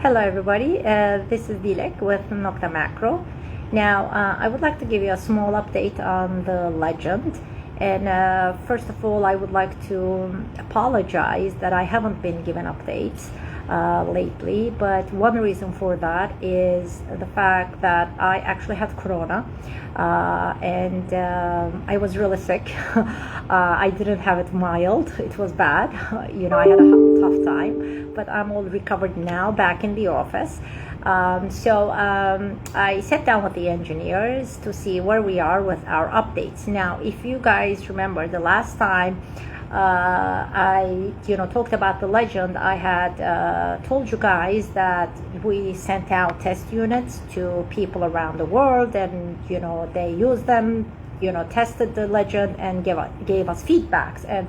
Hello everybody, this is Dilek with Nokta Macro. Now I would like to give you a small update on the Legend, and first of all I would like to apologize that I haven't been given updates lately, but one reason for that is the fact that I actually had corona and I was really sick. I didn't have it mild, it was bad. I had a tough time, but I'm all recovered now, back in the office. So I sat down with the engineers to see where we are with our updates. Now, if you guys remember the last time I talked about the Legend, I had told you guys that we sent out test units to people around the world, and they used them, tested the Legend and gave us feedbacks, and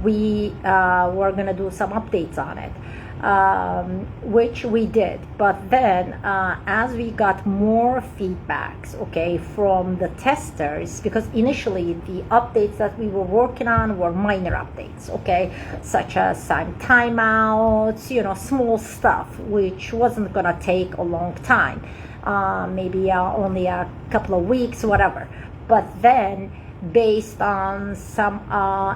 we were going to do some updates on it, which we did. But then as we got more feedbacks, okay, from the testers, because initially the updates that we were working on were minor updates, okay, such as some timeouts, small stuff which wasn't gonna take a long time, maybe only a couple of weeks, whatever. But then based on some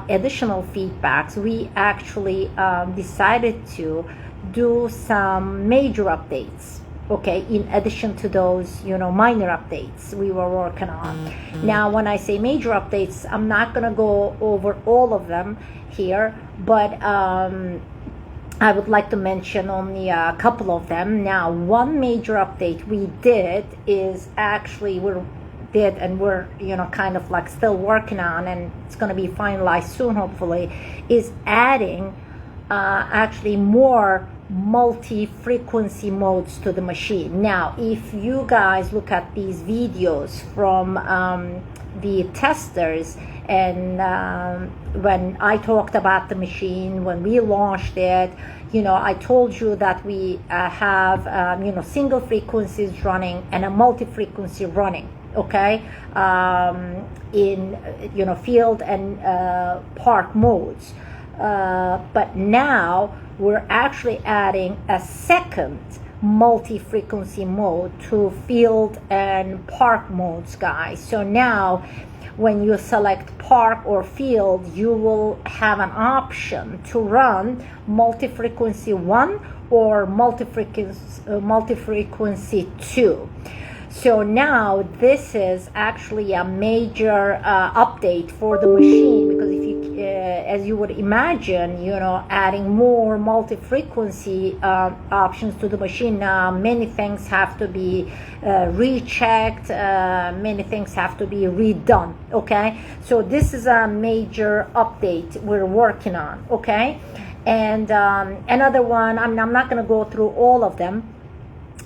additional feedbacks, we actually decided to do some major updates, okay, in addition to those minor updates we were working on. Now, when I say major updates, I'm not going to go over all of them here, but I would like to mention only a couple of them. Now, one major update we did is actually we're kind of like still working on, and it's going to be finalized soon hopefully, is adding actually more multi-frequency modes to the machine. Now, if you guys look at these videos from the testers, and when I talked about the machine, when we launched it, I told you that we have single frequencies running and a multi-frequency running, okay, in field and park modes, but now we're actually adding a second multi-frequency mode to field and park modes, guys. So now when you select park or field, you will have an option to run multi-frequency 1 or multi-frequency 2. So now this is actually a major update for the machine, because if you, as you would imagine, adding more multi-frequency options to the machine, many things have to be rechecked, many things have to be redone, okay? So this is a major update we're working on, okay? And another one, I'm not going to go through all of them,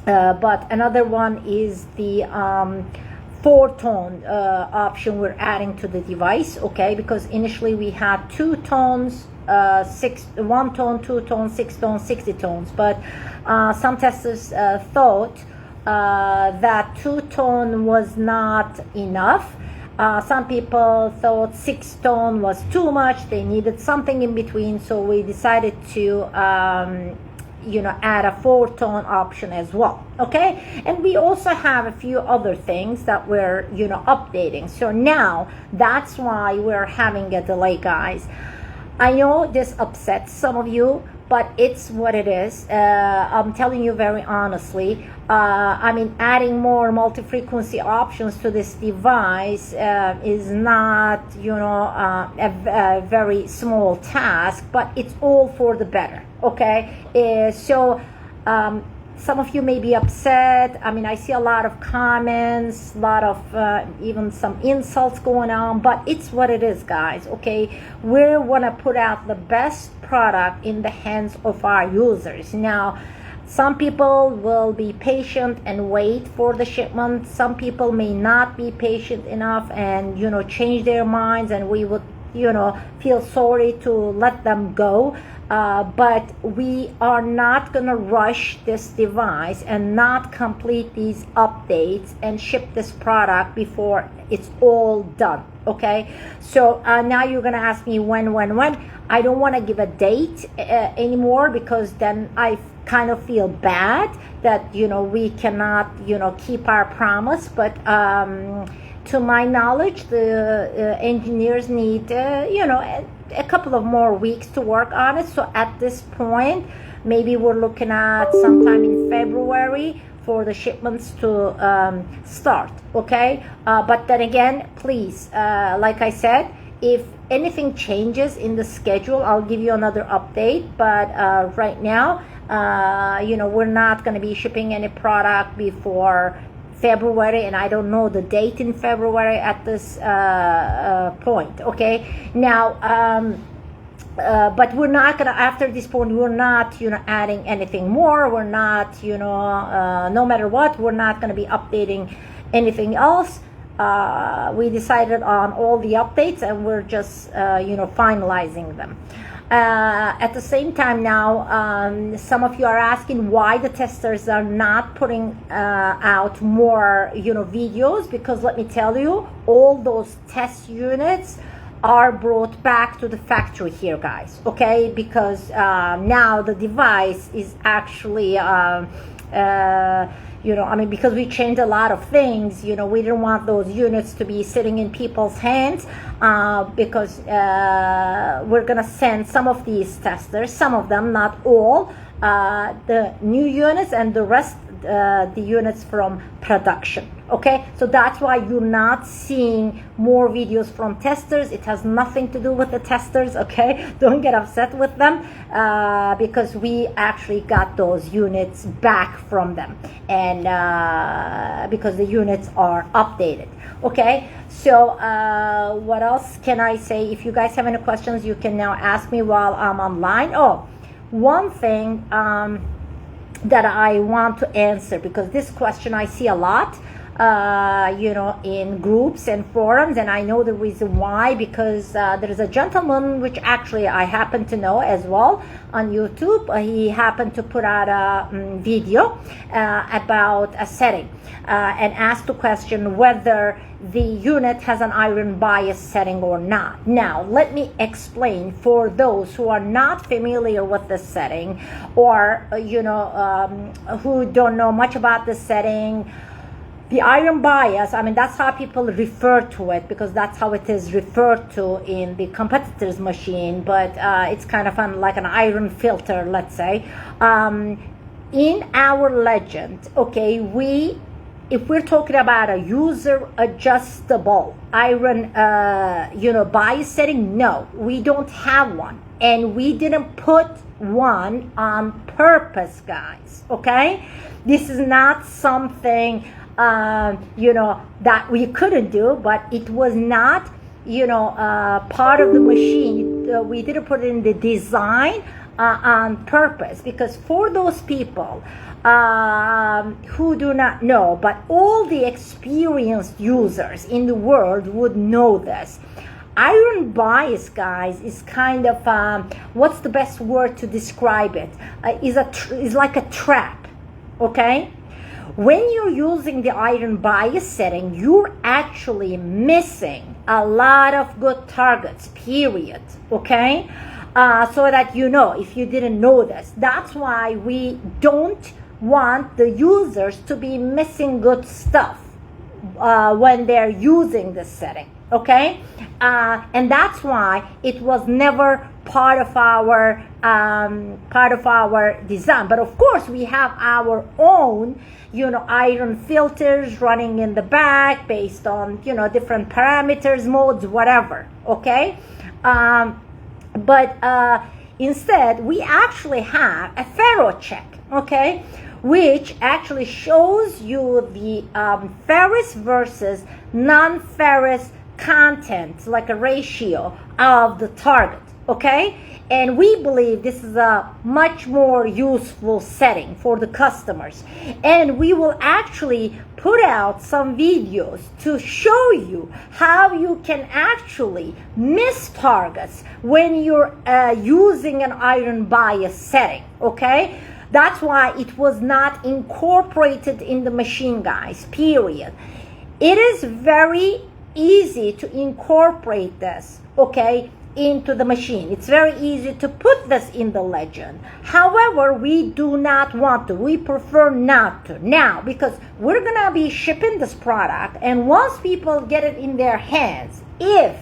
but another one is the 4-tone option we're adding to the device, okay, because initially we had 2 tones, 1 tone, 2 tones, 6 tones, 60 tones, but some testers thought that 2-tone was not enough. Some people thought 6-tone was too much, they needed something in between, so we decided to add a 4-tone option as well, okay? And we also have a few other things that we're updating. So now that's why we're having a delay, guys. I know this upsets some of you, but it's what it is. I'm telling you very honestly. Adding more multi-frequency options to this device is not, a very small task, but it's all for the better, okay? So some of you may be upset. I see a lot of comments, a lot of even some insults going on, but it's what it is, guys, okay? We want to put out the best product in the hands of our users. Now, some people will be patient and wait for the shipment. Some people may not be patient enough and change their minds, and we would feel sorry to let them go. But we are not going to rush this device and not complete these updates updates and ship this product before it's all done. Okay, so now you're gonna ask me when. I don't want to give a date anymore, because then I kind of feel bad that, you know, we cannot, you know, keep our promise. But to my knowledge, the engineers need, you know, a couple of more weeks to work on it. So at this point, maybe we're looking at sometime in February for the shipments to start. Okay, but then again, please, like I said, if anything changes in the schedule, I'll give you another update. But right now, you know, we're not going to be shipping any product before February, and I don't know the date in February at this point. Okay, now but we're not gonna, after this point, we're not, you know, adding anything more. We're not, you know, no matter what, we're not going to be updating anything else. We decided on all the updates, and we're just, you know, finalizing them. At the same time now, some of you are asking why the testers are not putting out more, you know, videos, because let me tell you, all those test units are brought back to the factory here, guys. Okay, because now the device is actually you know, I mean, because we changed a lot of things, you know, we didn't want those units to be sitting in people's hands, because we're gonna send some of these testers, some of them, not all, the new units, and the rest, the units from production. Okay, so that's why you're not seeing more videos from testers. It has nothing to do with the testers. Okay, don't get upset with them, because we actually got those units back from them, and because the units are updated. Okay, so what else can I say? If you guys have any questions, you can now ask me while I'm online. Oh, one thing that I want to answer, because this question I see a lot, you know, in groups and forums, and I know the reason why, because there is a gentleman, which actually I happen to know as well, on YouTube. He happened to put out a video about a setting, and asked the question whether the unit has an iron bias setting or not. Now, let me explain for those who are not familiar with the setting, or you know, who don't know much about the setting. The iron bias, I mean, that's how people refer to it, because that's how it is referred to in the competitor's machine, but it's kind of like an iron filter, let's say. In our Legend, okay, if we're talking about a user adjustable iron, you know, bias setting, no, we don't have one, and we didn't put one on purpose, guys. Okay, this is not something, you know, that we couldn't do, but it was not, you know, part of the machine. We didn't put it in the design on purpose, because for those people who do not know, but all the experienced users in the world would know this. Iron bias, guys, is kind of, what's the best word to describe it? Is like a trap, okay? When you're using the iron bias setting, you're actually missing a lot of good targets, period, okay? So that you know, if you didn't know this. That's why we don't want the users to be missing good stuff when they're using this setting, okay? And that's why it was never part of our design. But of course, we have our own, you know, iron filters running in the back based on, you know, different parameters, modes, whatever, okay? But instead, we actually have a ferro check, okay, which actually shows you the ferrous versus non-ferrous content, like a ratio of the target, okay? And we believe this is a much more useful setting for the customers. And we will actually put out some videos to show you how you can actually miss targets when you're using an iron bias setting, okay? That's why it was not incorporated in the machine, guys, period. It is very easy to incorporate this, okay, into the machine. It's very easy to put this in the legend. However, we do not want to. We prefer not to now, because we're gonna be shipping this product, and once people get it in their hands, if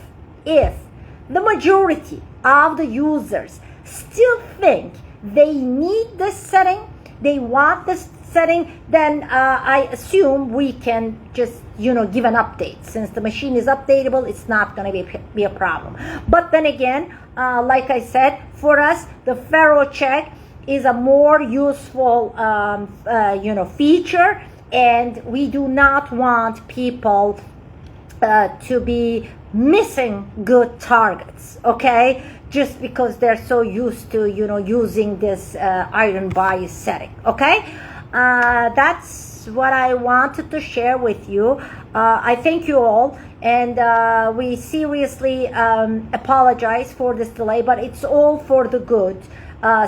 the majority of the users still think they need this setting, they want this setting, then I assume we can just, give an update. Since the machine is updatable, it's not going to be a problem. But then again, like I said, for us, the Faro check is a more useful, feature, and we do not want people to be missing good targets, okay? Just because they're so used to, using this iron bias setting, okay? That's what I wanted to share with you. I thank you all, and we seriously apologize for this delay, but it's all for the good.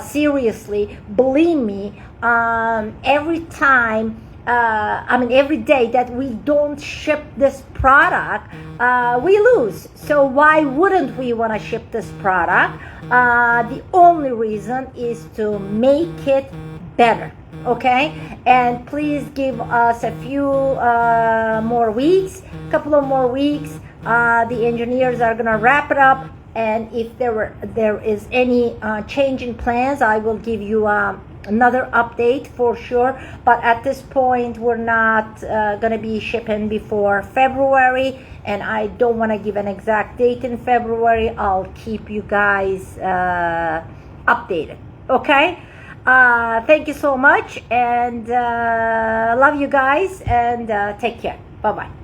Seriously, believe me, every time, every day that we don't ship this product, we lose. So why wouldn't we want to ship this product? The only reason is to make it better, okay? And please give us a few more weeks, couple of more weeks. The engineers are gonna wrap it up, and if there is any change in plans, I will give you another update for sure. But at this point, we're not gonna be shipping before February, and I don't want to give an exact date in February. I'll keep you guys updated, okay? Thank you so much, and love you guys, and take care. Bye-bye.